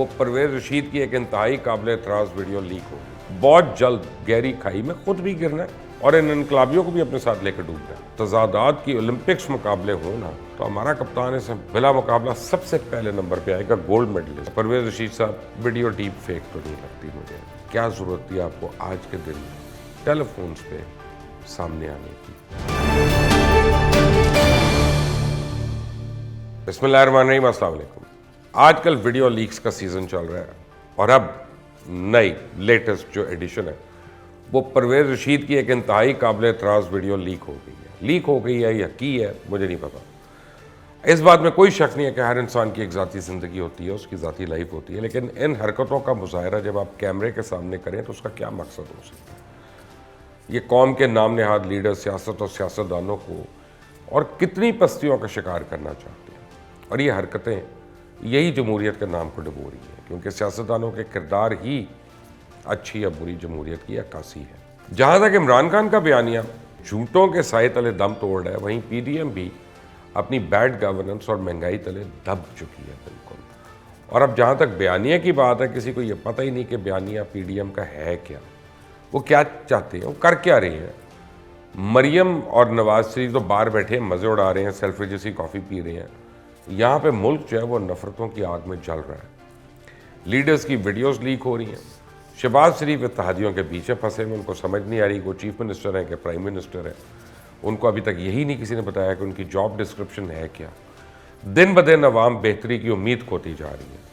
وہ پرویز رشید کی ایک انتہائی قابل اعتراض ویڈیو لیک ہوگی. بہت جلد گہری کھائی میں خود بھی گرنا ہے اور ان انقلابیوں کو بھی اپنے ساتھ لے کر ڈوبنا ہے. تضادات کی اولمپکس مقابلے ہوں نا تو ہمارا کپتان اس میں بلا مقابلہ سب سے پہلے نمبر پہ آئے گا گولڈ میڈلسٹ. پرویز رشید صاحب ویڈیو ڈیپ فیک تو نہیں لگتی مجھے. کیا ضرورت تھی آپ کو آج کے دن ٹیلی فونز پہ سامنے آنے کی؟ بسم اللہ الرحمن الرحیم. السلام علیکم. آج کل ویڈیو لیکس کا سیزن چل رہا ہے اور اب نئی لیٹسٹ جو ایڈیشن ہے وہ پرویز رشید کی ایک انتہائی قابل اعتراض ویڈیو لیک ہو گئی ہے. لیک ہو گئی ہے یا کی ہے مجھے نہیں پتا. اس بات میں کوئی شک نہیں ہے کہ ہر انسان کی ایک ذاتی زندگی ہوتی ہے, اس کی ذاتی لائف ہوتی ہے, لیکن ان حرکتوں کا مظاہرہ جب آپ کیمرے کے سامنے کریں تو اس کا کیا مقصد ہو سکتا ہے؟ یہ قوم کے نام نہاد لیڈر سیاست اور سیاستدانوں کو اور کتنی پستیوں کا شکار کرنا چاہتے ہیں, اور یہ حرکتیں یہی جمہوریت کے نام کو ڈبو رہی ہیں, کیونکہ سیاستدانوں کے کردار ہی اچھی یا بری جمہوریت کی عکاسی ہے. جہاں تک عمران خان کا بیانیہ جھوٹوں کے سائے تلے دم توڑ ہے, وہیں پی ڈی ایم بھی اپنی بیڈ گورننس اور مہنگائی تلے دب چکی ہے بالکل. اور اب جہاں تک بیانیہ کی بات ہے, کسی کو یہ پتہ ہی نہیں کہ بیانیہ پی ڈی ایم کا ہے کیا, وہ کیا چاہتے ہیں, وہ کر کیا رہے ہیں. مریم اور نواز شریف تو باہر بیٹھے ہیں, مزے اڑا رہے ہیں, سیلفی جیسی کافی پی رہے ہیں. یہاں پہ ملک جو ہے وہ نفرتوں کی آگ میں جل رہا ہے. لیڈرز کی ویڈیوز لیک ہو رہی ہیں. شہباز شریف اتحادیوں کے پیچھے پھنسے ہوئے, ان کو سمجھ نہیں آ رہی وہ چیف منسٹر ہیں کہ پرائم منسٹر ہیں. ان کو ابھی تک یہی نہیں کسی نے بتایا کہ ان کی جاب ڈسکرپشن ہے کیا. دن بدن عوام بہتری کی امید کھوتی جا رہی ہے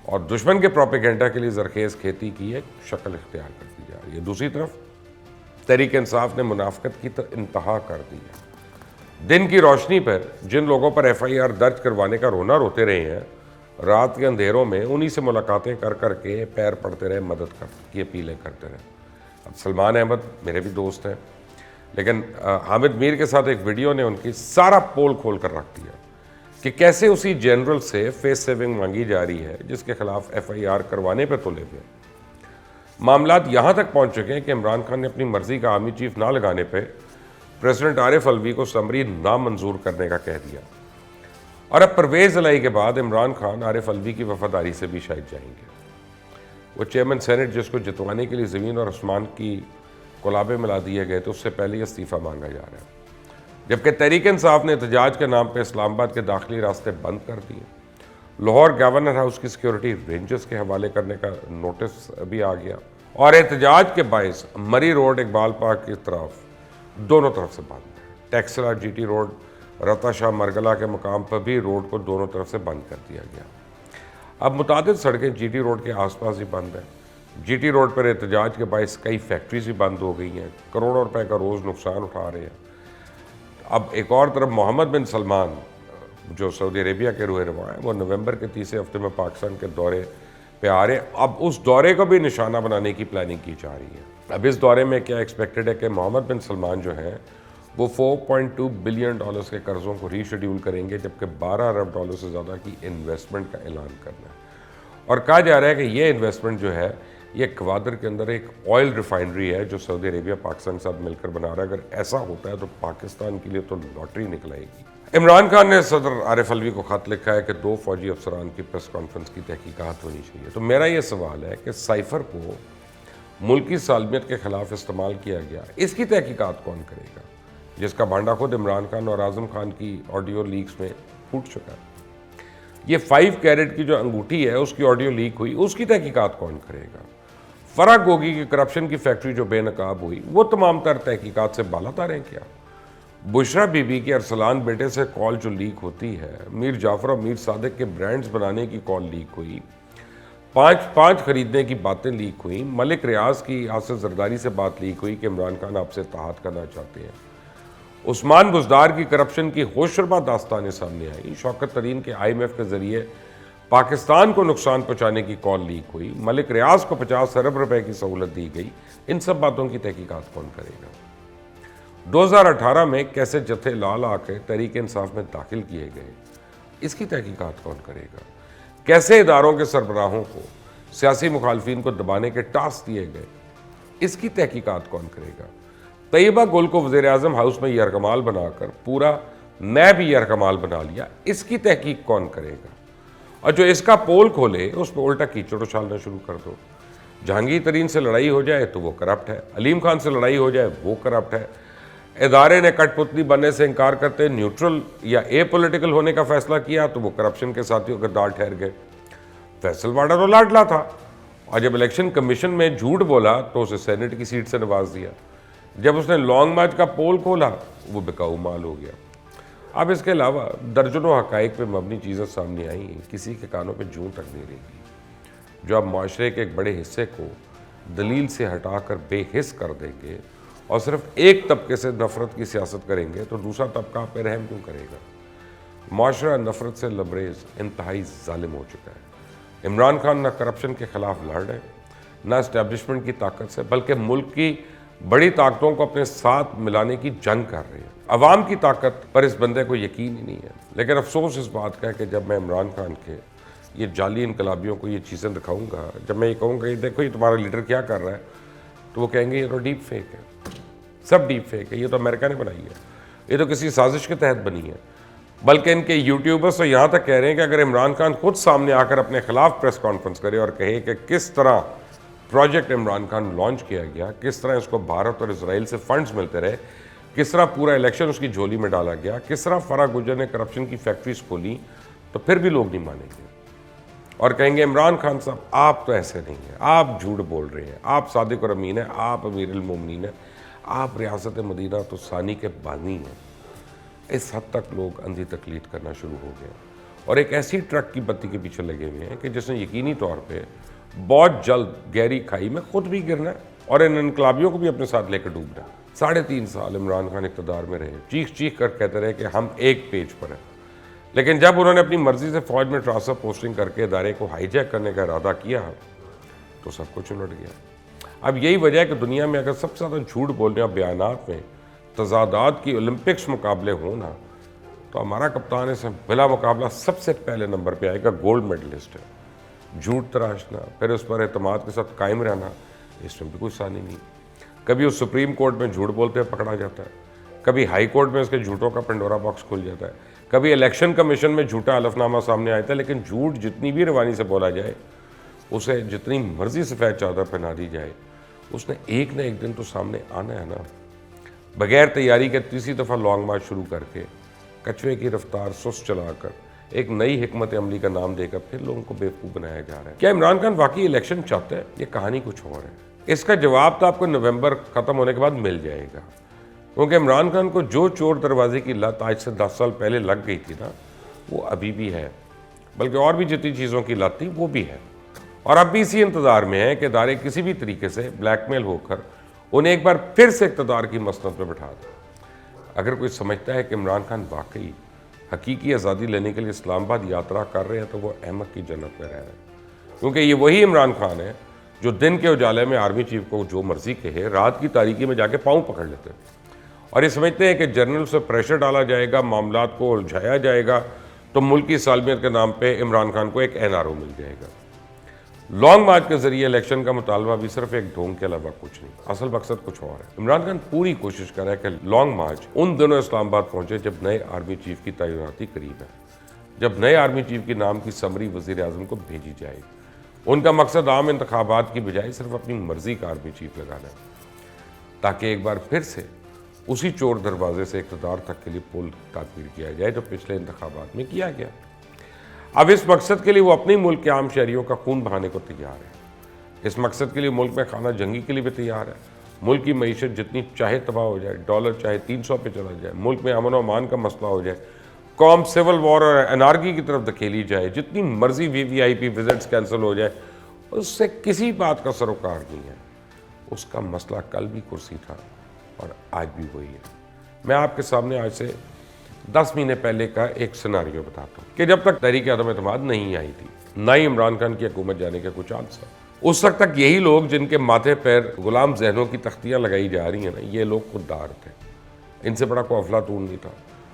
اور دشمن کے پروپیگنڈا کے لیے زرخیز کھیتی کی ایک شکل اختیار کرتی جا رہی ہے. دوسری طرف تحریک انصاف نے منافقت کی انتہا کر دی ہے. دن کی روشنی پر جن لوگوں پر ایف آئی آر درج کروانے کا رونا روتے رہے ہیں, رات کے اندھیروں میں انہی سے ملاقاتیں کر کر کے پیر پڑتے رہے, مدد کی اپیلیں کرتے رہے. اب سلمان احمد میرے بھی دوست ہیں, لیکن حامد میر کے ساتھ ایک ویڈیو نے ان کی سارا پول کھول کر رکھ دیا کہ کیسے اسی جنرل سے فیس سیونگ مانگی جا رہی ہے جس کے خلاف ایف آئی آر کروانے پہ تلے ہوئے. معاملات یہاں تک پہنچ چکے ہیں کہ عمران خان نے اپنی مرضی کا آرمی چیف نہ لگانے پہ پریزیڈنٹ عارف الوی کو سمری نامنظور کرنے کا کہہ دیا. اور اب پرویز الہی کے بعد عمران خان عارف الوی کی وفاداری سے بھی شاید جائیں گے. وہ چیئرمین سینٹ جس کو جتوانے کے لیے زمین اور آسمان کی کلابے ملا دیے گئے تو اس سے پہلے استعفیٰ مانگا جا رہا ہے, جبکہ تحریک انصاف نے احتجاج کے نام پہ اسلام آباد کے داخلی راستے بند کر دیے. لاہور گورنر ہاؤس کی سیکیورٹی رینجرز کے حوالے کرنے کا نوٹس بھی آ گیا, اور احتجاج کے باعث مری روڈ اقبال پارک کی طرف دونوں طرف سے بند ہے. ٹیکسلا جی ٹی روڈ رتا شاہ مرگلا کے مقام پر بھی روڈ کو دونوں طرف سے بند کر دیا گیا. اب متعدد سڑکیں جی ٹی روڈ کے آس پاس ہی بند ہیں. جی ٹی روڈ پر احتجاج کے باعث کئی فیکٹریز بھی بند ہو گئی ہیں, کروڑوں روپے کا روز نقصان اٹھا رہے ہیں. اب ایک اور طرف محمد بن سلمان جو سعودی عربیہ کے روح رواں ہیں, وہ نومبر کے تیسرے ہفتے میں پاکستان کے دورے پہ آ رہے ہیں. اب اس دورے کو بھی نشانہ بنانے کی پلاننگ کی جا رہی ہے. اب اس دورے میں کیا ایکسپیکٹڈ ہے کہ محمد بن سلمان جو ہیں وہ $4.2 بلین کے قرضوں کو ری شیڈیول کریں گے, جبکہ $12 ارب سے زیادہ کی انویسٹمنٹ کا اعلان کرنا ہے. اور کہا جا رہا ہے کہ یہ انویسٹمنٹ جو ہے یہ گوادر کے اندر ایک آئل ریفائنری ہے جو سعودی عربیہ پاکستان کے ساتھ مل کر بنا رہا ہے. اگر ایسا ہوتا ہے تو پاکستان کے لیے تو لاٹری نکل آئے گی. عمران خان نے صدر عارف الوی کو خط لکھا ہے کہ 2 فوجی افسران کی پریس کانفرنس کی تحقیقات ہونی چاہیے. تو میرا یہ سوال ہے کہ سائفر کو ملکی سالمیت کے خلاف استعمال کیا گیا, اس کی تحقیقات کون کرے گا, جس کا بھانڈا خود عمران خان اور اعظم خان کی آڈیو لیکس میں پھوٹ چکا ہے. یہ 5 کیرٹ کی جو انگوٹھی ہے اس کی آڈیو لیک ہوئی, اس کی تحقیقات کون کرے گا. فرح گوگی کی کرپشن کی فیکٹری جو بے نقاب ہوئی, وہ تمام تر تحقیقات سے بالاتر ہیں کیا. بشرا بی بی کی ارسلان بیٹے سے کال جو لیک ہوتی ہے, میر جعفر اور میر صادق کے برانڈز بنانے کی کال لیک ہوئی, 5 خریدنے کی باتیں لیک ہوئیں, ملک ریاض کی آصف زرداری سے بات لیک ہوئی کہ عمران خان آپ سے اتحاد کرنا چاہتے ہیں, عثمان بزدار کی کرپشن کی ہوشربا داستانیں سامنے آئی, شوکت ترین کے آئی ایم ایف کے ذریعے پاکستان کو نقصان پہنچانے کی کال لیک ہوئی, ملک ریاض کو 50 ارب روپے کی سہولت دی گئی. ان سب باتوں کی تحقیقات کون کرے گا. 2018 میں کیسے جتھے لال آ کے تحریک انصاف میں داخل کیے گئے, اس کی تحقیقات کون کرے گا. کیسے اداروں کے سربراہوں کو سیاسی مخالفین کو دبانے کے ٹاسک دیے گئے, اس کی تحقیقات کون کرے گا. طیبہ گل کو وزیر اعظم ہاؤس میں یرغمال بنا کر پورا میں بھی یرغمال بنا لیا, اس کی تحقیق کون کرے گا. اور جو اس کا پول کھولے اس پہ الٹا کیچڑ اچھالنا شروع کر دو. جہانگیر ترین سے لڑائی ہو جائے تو وہ کرپٹ ہے, علیم خان سے لڑائی ہو جائے وہ کرپٹ ہے, ادارے نے کٹ پتلی بننے سے انکار کرتے نیوٹرل یا اے پولیٹیکل ہونے کا فیصلہ کیا تو وہ کرپشن کے ساتھیوں کے دار ٹھہر گئے. فیصل واڈا تو لاڈلا تھا, اور جب الیکشن کمیشن میں جھوٹ بولا تو اسے سینٹ کی سیٹ سے نواز دیا. جب اس نے لانگ مارچ کا پول کھولا وہ بکاؤ مال ہو گیا. اب اس کے علاوہ درجنوں حقائق پہ مبنی چیزیں سامنے آئیں, کسی کے کانوں پہ جوں تک نہیں رہی گی, جو اب معاشرے کے ایک بڑے حصے کو دلیل سے ہٹا کر بے حس کر دیں گے اور صرف ایک طبقے سے نفرت کی سیاست کریں گے تو دوسرا طبقہ پہ رحم کیوں کرے گا. معاشرہ نفرت سے لبریز انتہائی ظالم ہو چکا ہے. عمران خان نہ کرپشن کے خلاف لڑ رہے, نہ اسٹیبلشمنٹ کی طاقت سے, بلکہ ملک کی بڑی طاقتوں کو اپنے ساتھ ملانے کی جنگ کر رہے ہیں. عوام کی طاقت پر اس بندے کو یقین ہی نہیں ہے. لیکن افسوس اس بات کا ہے کہ جب میں عمران خان کے یہ جعلی انقلابیوں کو یہ چیزیں دکھاؤں گا, جب میں یہ کہوں گا کہ دیکھو یہ تمہارا لیڈر کیا کر رہا ہے, تو وہ کہیں گے یہ تو ڈیپ فیک ہے, سب ڈیپ فیک ہے, یہ تو امریکہ نے بنائی ہے, یہ تو کسی سازش کے تحت بنی ہے. بلکہ ان کے یوٹیوبرز تو یہاں تک کہہ رہے ہیں کہ اگر عمران خان خود سامنے آ کر اپنے خلاف پریس کانفرنس کرے اور کہے کہ کس طرح پروجیکٹ عمران خان لانچ کیا گیا, کس طرح اس کو بھارت اور اسرائیل سے فنڈز ملتے رہے, کس طرح پورا الیکشن اس کی جھولی میں ڈالا گیا, کس طرح فرح گجر نے کرپشن کی فیکٹریز کھولی, تو پھر بھی لوگ نہیں مانیں گے اور کہیں گے عمران خان صاحب آپ تو ایسے نہیں ہیں, آپ جھوٹ بول رہے ہیں, آپ صادق اور امین ہیں, آپ امیر المومنین ہیں, آپ ریاست مدینہ تو ثانی کے بانی ہیں. اس حد تک لوگ اندھی تقلید کرنا شروع ہو گئے اور ایک ایسی ٹرک کی بتی کے پیچھے لگے ہوئے ہیں کہ جس نے یقینی طور پہ بہت جلد گہری کھائی میں خود بھی گرنا ہے اور ان انقلابیوں کو بھی اپنے ساتھ لے کر ڈوبنا ہے. 3.5 سال عمران خان اقتدار میں رہے, چیخ چیخ کر کہتے رہے کہ ہم ایک پیج پر ہیں, لیکن جب انہوں نے اپنی مرضی سے فوج میں ٹرانسفر پوسٹنگ کر کے ادارے کو ہائی جیک کرنے کا ارادہ کیا تو سب کچھ الٹ گیا. اب یہی وجہ ہے کہ دنیا میں اگر سب سے زیادہ جھوٹ بولنے اور بیانات میں تضادات کی اولمپکس مقابلے ہوں نا, تو ہمارا کپتان اس میں بلا مقابلہ سب سے پہلے نمبر پہ آئے گا. گولڈ میڈلسٹ ہے. جھوٹ تراشنا, پھر اس پر اعتماد کے ساتھ قائم رہنا, اس میں بھی کوئی ثانی نہیں. کبھی اس سپریم کورٹ میں جھوٹ بولتے ہوئے پکڑا جاتا ہے, کبھی ہائی کورٹ میں اس کے جھوٹوں کا پنڈورا باکس کھل جاتا ہے, کبھی الیکشن کمیشن میں جھوٹا حلف نامہ سامنے آتا ہے. لیکن جھوٹ جتنی بھی روانی سے بولا جائے, اسے جتنی مرضی سفید چادر پہنا دی جائے, اس نے ایک نہ ایک دن تو سامنے آنا ہے نا. بغیر تیاری کے تیسری دفعہ لانگ مارچ شروع کر کے کچھوے کی رفتار سست چلا کر ایک نئی حکمت عملی کا نام دے کر پھر لوگوں کو بیوقوف بنایا جا رہا ہے. کیا عمران خان واقعی الیکشن چاہتے ہیں؟ یہ کہانی کچھ اور ہے. اس کا جواب تو آپ کو نومبر ختم ہونے کے بعد مل جائے گا, کیونکہ عمران خان کو جو چور دروازے کی لت آج سے 10 سال پہلے لگ گئی تھی نا, وہ ابھی بھی ہے, بلکہ اور بھی جتنی چیزوں کی لت تھی وہ بھی ہے. اور اب بھی اسی انتظار میں ہے کہ ادارے کسی بھی طریقے سے بلیک میل ہو کر انہیں ایک بار پھر سے اقتدار کی مسند پہ بٹھا دیں. اگر کوئی سمجھتا ہے کہ عمران خان واقعی حقیقی آزادی لینے کے لیے اسلام آباد یاترا کر رہے ہیں تو وہ احمد کی جنت میں رہ رہے ہیں, کیونکہ یہ وہی عمران خان ہے جو دن کے اجالے میں آرمی چیف کو جو مرضی کہے, رات کی تاریکی میں جا کے پاؤں پکڑ لیتے ہیں اور یہ سمجھتے ہیں کہ جنرل سے پریشر ڈالا جائے گا, معاملات کو الجھایا جائے گا تو ملک کی سالمیت کے نام پہ عمران خان کو ایک NRO مل جائے گا. لانگ مارچ کے ذریعے الیکشن کا مطالبہ بھی صرف ایک ڈھونگ کے علاوہ کچھ نہیں, اصل مقصد کچھ اور ہے. عمران خان پوری کوشش کر رہا ہے کہ لانگ مارچ ان دنوں اسلام آباد پہنچے جب نئے آرمی چیف کی تعیناتی قریب ہے, جب نئے آرمی چیف کے نام کی سمری وزیر اعظم کو بھیجی جائے. ان کا مقصد عام انتخابات کی بجائے صرف اپنی مرضی کا آرمی چیف لگانا ہے, تاکہ ایک بار پھر سے اسی چور دروازے سے اقتدار تک کے لیے پل تعمیر کیا جائے جو پچھلے انتخابات میں کیا گیا. اب اس مقصد کے لیے وہ اپنے ملک کے عام شہریوں کا خون بہانے کو تیار ہے. اس مقصد کے لیے ملک میں خانہ جنگی کے لیے بھی تیار ہے. ملک کی معیشت جتنی چاہے تباہ ہو جائے, ڈالر چاہے 300 پہ چلا جائے, ملک میں امن و امان کا مسئلہ ہو جائے, قوم سول وار اور انارکی کی طرف دھکیلی جائے, جتنی مرضی VIP وزٹس کینسل ہو جائے, اس سے کسی بات کا سروکار نہیں ہے. اس کا مسئلہ کل بھی کرسی تھا اور آج بھی وہی ہے. میں آپ کے سامنے آج سے 10 مہینے پہلے کا ایک سیناریو بتاتا ہوں کہ جب تک تحریک عدم اعتماد نہیں آئی تھی, نہ ہی عمران خان کی حکومت جانے کے کچھ چانس ہے, اس وقت تک یہی لوگ جن کے ماتھے پیر غلام ذہنوں کی تختیاں لگائی جا رہی ہیں نا, یہ لوگ خوددار تھے. ان سے بڑا کوئی افلاطون نہیں تھا.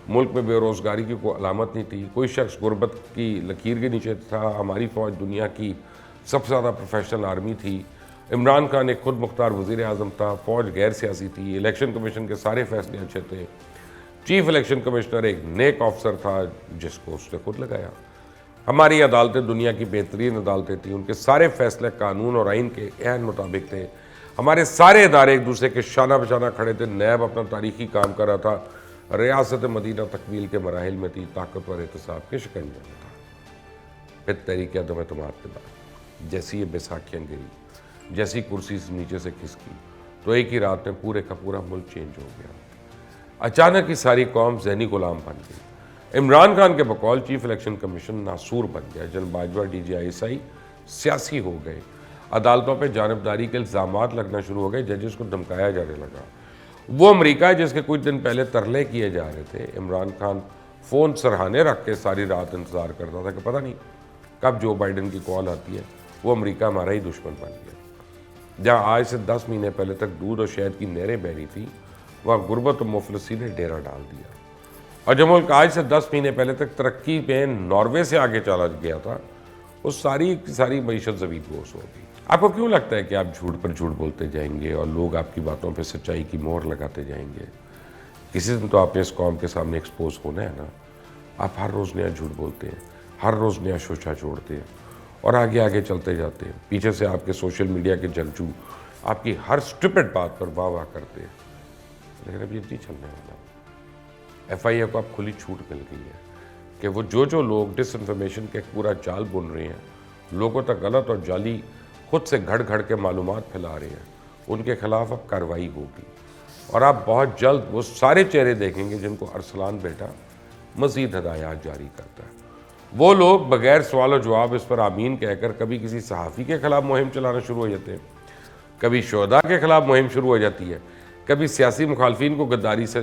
ملک میں بے روزگاری کی کوئی علامت نہیں تھی, کوئی شخص غربت کی لکیر کے نیچے تھا. ہماری فوج دنیا کی سب سے زیادہ پروفیشنل آرمی تھی. عمران خان ایک خود مختار وزیر اعظم تھا. فوج غیر سیاسی تھی. الیکشن کمیشن کے سارے فیصلے اچھے تھے. چیف الیکشن کمشنر ایک نیک آفسر تھا جس کو اس نے خود لگایا. ہماری عدالتیں دنیا کی بہترین عدالتیں تھیں، ان کے سارے فیصلے قانون اور آئین کے عین مطابق تھے، ہمارے سارے ادارے ایک دوسرے کے شانہ بشانہ کھڑے تھے، نیب اپنا تاریخی کام کر رہا تھا، ریاست مدینہ تکمیل کے مراحل میں تھی، طاقتور احتساب کے شکنجے میں تھا۔ پھر تحریک عدم اعتماد کے بعد جیسی یہ بیساکھیاں گری، جیسی کرسی سے نیچے سے کھسکی، تو ایک ہی رات میں پورے کا پورا ملک چینج ہو گیا۔ اچانک ہی ساری قوم ذہنی غلام بن گئی۔ عمران خان کے بقول چیف الیکشن کمیشن ناسور بن گیا، general Bajwa D G I S I سیاسی ہو گئے، عدالتوں پہ جانبداری کے الزامات لگنا شروع ہو گئے، ججز کو دھمکایا جانے لگا۔ وہ امریکہ جس کے کچھ دن پہلے ترلے کیے جا رہے تھے، عمران خان فون سرہانے رکھ کے ساری رات انتظار کرتا تھا کہ پتہ نہیں کب جو بائیڈن کی کال آتی ہے، وہ امریکہ ہمارا ہی دشمن بن گیا۔ جہاں آج سے 10 مہینے پہلے تک دودھ اور شہد کی نہریں بہ رہی تھیں، وہاں غربت و مفلسی نے ڈیرا ڈال دیا، اور جو ملک آج سے 10 مہینے پہلے تک ترقی میں ناروے سے آگے چلا گیا تھا، وہ ساری کی ساری معیشت زمین بوس ہو گئی۔ آپ کو کیوں لگتا ہے کہ آپ جھوٹ پر جھوٹ بولتے جائیں گے اور لوگ آپ کی باتوں پہ سچائی کی مہر لگاتے جائیں گے؟ کسی دن تو آپ نے اس قوم کے سامنے ایکسپوز ہونا ہے نا۔ آپ ہر روز نیا جھوٹ بولتے ہیں، ہر روز نیا شوشہ چھوڑتے ہیں اور آگے آگے چلتے جاتے ہیں۔ پیچھے سے آپ کے سوشل میڈیا کے جنگجو آپ کی ہر سٹپڈ بات پر واہ واہ کرتے ہیں، لیکن اب یہ نہیں چلنے والا۔ ایف آئی اے کو اب کھلی چھوٹ مل گئی ہے کہ وہ جو لوگ ڈس انفارمیشن کے پورا جال بن رہے ہیں، لوگوں تک غلط اور جعلی خود سے گھڑ گھڑ کے معلومات پھیلا رہے ہیں، ان کے خلاف اب کارروائی ہوگی، اور آپ بہت جلد وہ سارے چہرے دیکھیں گے جن کو ارسلان بیٹا مزید ہدایات جاری کرتا ہے۔ وہ لوگ بغیر سوال و جواب اس پر آمین کہہ کر کبھی کسی صحافی کے خلاف مہم چلانا شروع ہو جاتے ہیں، کبھی شہداء کے خلاف مہم شروع ہو جاتی ہے، کبھی سیاسی مخالفین کو غداری سے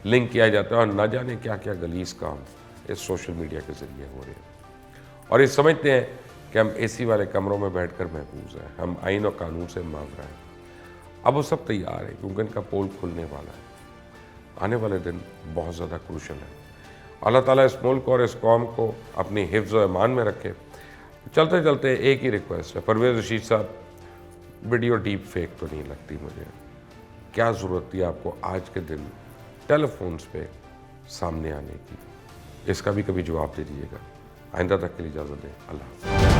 لنک کیا جاتا ہے، اور نہ جانے کیا کیا غلیظ کام اس سوشل میڈیا کے ذریعے ہو رہے ہیں، اور یہ سمجھتے ہیں کہ ہم اے سی والے کمروں میں بیٹھ کر محفوظ ہیں، ہم آئین اور قانون سے مانگ رہے ہیں۔ اب وہ سب تیار ہے کیونکہ ان کا پول کھلنے والا ہے۔ آنے والے دن بہت زیادہ کروشل ہے۔ اللہ تعالیٰ اس ملک اور اس قوم کو اپنی حفظ و امان میں رکھے۔ چلتے چلتے ایک ہی ریکویسٹ ہے، پرویز رشید صاحب، ویڈیو ڈیپ فیک تو نہیں لگتی مجھے، کیا ضرورت تھی آپ کو آج کے دن ٹیلی فونز پہ سامنے آنے کی؟ اس کا بھی کبھی جواب دے دیجیے گا۔ آئندہ تک کے لیے اجازت دیں، اللہ حافظ۔